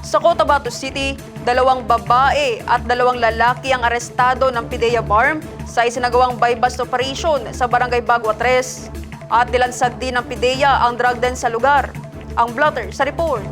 Sa Cotabato City, 2 babae at 2 lalaki ang arestado ng PIDEA BARM sa isinagawang buy-bust operation sa Barangay Bagua 3. At nilansad din ng PIDEA ang drug den sa lugar. Ang blotter sa report.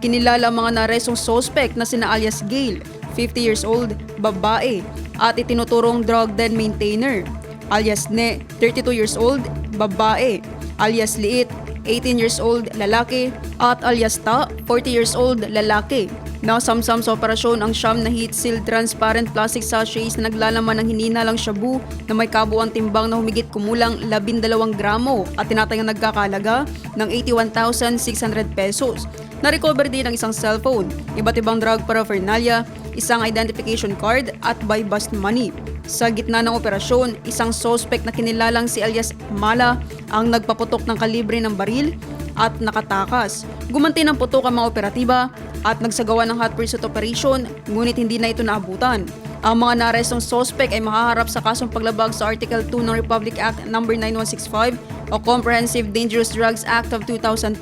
Kinilala ang mga naarestong suspect na sina alias Gail, 50 years old, babae, at itinuturong drug den maintainer. Alias Ne, 32 years old, babae. Alias Liit, 18 years old, lalaki. At alias Ta, 40 years old, lalaki. Nasamsam sa operasyon ang siyam na heat-sealed transparent plastic sachets na naglalaman ng hininalang shabu na may kabuuang timbang na humigit kumulang 12 gramo at tinatayang nagkakalaga ng 81,600 pesos. Na-recover din ang isang cellphone, iba't ibang drug paraphernalia, isang identification card at buy-bust money. Sa gitna ng operasyon, isang suspect na kinilalang si alias Mala ang nagpaputok ng kalibre ng baril at nakatakas. Gumanti ng putok ang mga operatiba at nagsagawa ng hot pursuit operation, ngunit hindi na ito naabutan. Ang mga naarestong suspect ay makaharap sa kasong paglabag sa Article 2 ng Republic Act No. 9165 o Comprehensive Dangerous Drugs Act of 2002.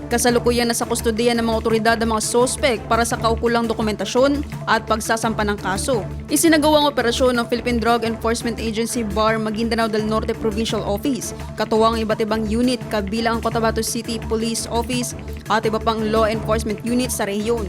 Kasalukuyan na sa kustodiya ng mga otoridad ang mga suspect para sa kaukulang dokumentasyon at pagsasampa ng kaso. Isinagawang operasyon ng Philippine Drug Enforcement Agency BARM Maguindanao del Norte Provincial Office, katuwang iba't ibang unit kabilang ang Cotabato City Police Office at iba pang law enforcement units sa rehiyon.